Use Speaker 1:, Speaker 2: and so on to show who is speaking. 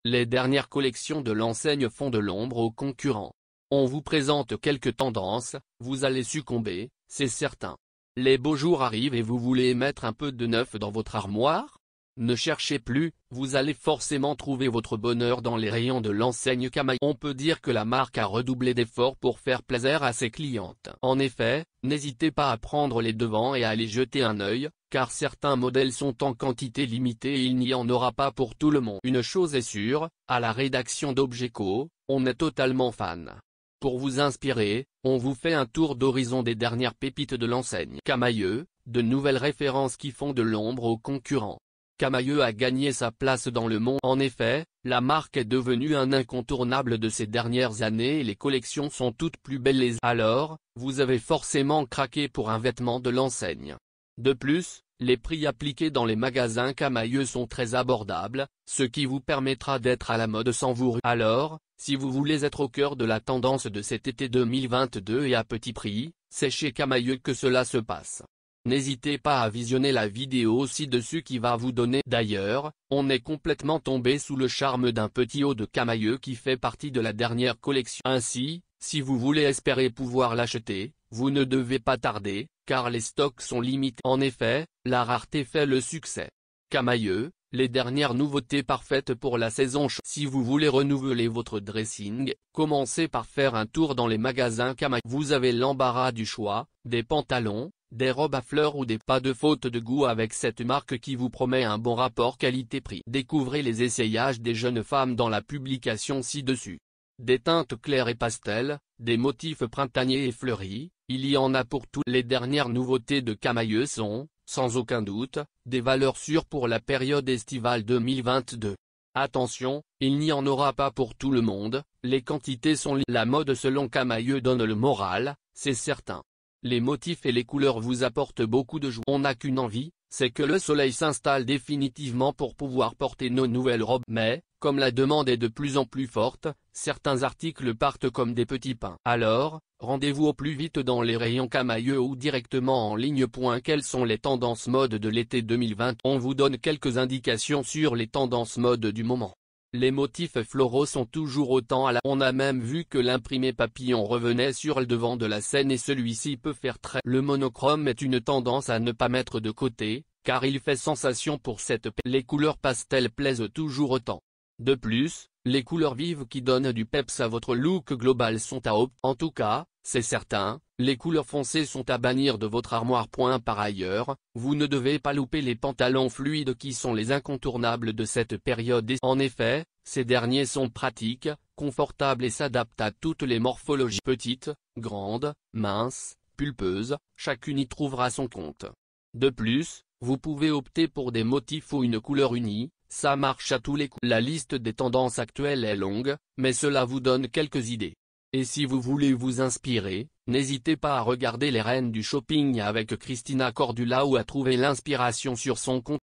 Speaker 1: les dernières collections de l'enseigne font de l'ombre aux concurrents. On vous présente quelques tendances, vous allez succomber, c'est certain. Les beaux jours arrivent et vous voulez mettre un peu de neuf dans votre armoire? Ne cherchez plus, vous allez forcément trouver votre bonheur dans les rayons de l'enseigne Camaïeu. On peut dire que la marque a redoublé d'efforts pour faire plaisir à ses clientes. En effet, n'hésitez pas à prendre les devants et à aller jeter un œil, car certains modèles sont en quantité limitée et il n'y en aura pas pour tout le monde. Une chose est sûre, à la rédaction d'Objeco, on est totalement fan. Pour vous inspirer, on vous fait un tour d'horizon des dernières pépites de l'enseigne Camaïeu, de nouvelles références qui font de l'ombre aux concurrents. Camaïeu a gagné sa place dans le monde. En effet, la marque est devenue un incontournable de ces dernières années et les collections sont toutes plus belles. Alors, vous avez forcément craqué pour un vêtement de l'enseigne. De plus, les prix appliqués dans les magasins Camaïeu sont très abordables, ce qui vous permettra d'être à la mode sans vous. Alors, si vous voulez être au cœur de la tendance de cet été 2022 et à petit prix, c'est chez Camaïeu que cela se passe. N'hésitez pas à visionner la vidéo ci-dessus qui va vous donner. D'ailleurs, on est complètement tombé sous le charme d'un petit haut de Camaïeu qui fait partie de la dernière collection. Ainsi, si vous voulez espérer pouvoir l'acheter, vous ne devez pas tarder, car les stocks sont limités. En effet, la rareté fait le succès. Camaïeu, les dernières nouveautés parfaites pour la saison chaude. Si vous voulez renouveler votre dressing, commencez par faire un tour dans les magasins Camaïeu. Vous avez l'embarras du choix, des pantalons, des robes à fleurs ou des pas de faute de goût avec cette marque qui vous promet un bon rapport qualité-prix. Découvrez les essayages des jeunes femmes dans la publication ci-dessus. Des teintes claires et pastel, des motifs printaniers et fleuris, il y en a pour tous. Les dernières nouveautés de Camaïeu sont, sans aucun doute, des valeurs sûres pour la période estivale 2022. Attention, il n'y en aura pas pour tout le monde, les quantités sont limitées. La mode selon Camaïeu donne le moral, c'est certain. Les motifs et les couleurs vous apportent beaucoup de joie. On n'a qu'une envie, c'est que le soleil s'installe définitivement pour pouvoir porter nos nouvelles robes. Mais, comme la demande est de plus en plus forte, certains articles partent comme des petits pains. Alors, rendez-vous au plus vite dans les rayons Camaïeu ou directement en ligne. Quelles sont les tendances mode de l'été 2020? On vous donne quelques indications sur les tendances mode du moment. Les motifs floraux sont toujours autant à la. On a même vu que l'imprimé papillon revenait sur le devant de la scène et celui-ci peut faire très. Le monochrome est une tendance à ne pas mettre de côté, car il fait sensation pour cette. Les couleurs pastel plaisent toujours autant. De plus, les couleurs vives qui donnent du peps à votre look global sont à opter. En tout cas, c'est certain, les couleurs foncées sont à bannir de votre armoire. Par ailleurs, vous ne devez pas louper les pantalons fluides qui sont les incontournables de cette période. En effet, ces derniers sont pratiques, confortables et s'adaptent à toutes les morphologies. Petites, grandes, minces, pulpeuses, chacune y trouvera son compte. De plus, vous pouvez opter pour des motifs ou une couleur unie, ça marche à tous les coups. La liste des tendances actuelles est longue, mais cela vous donne quelques idées. Et si vous voulez vous inspirer, n'hésitez pas à regarder les reines du shopping avec Christina Cordula ou à trouver l'inspiration sur son compte.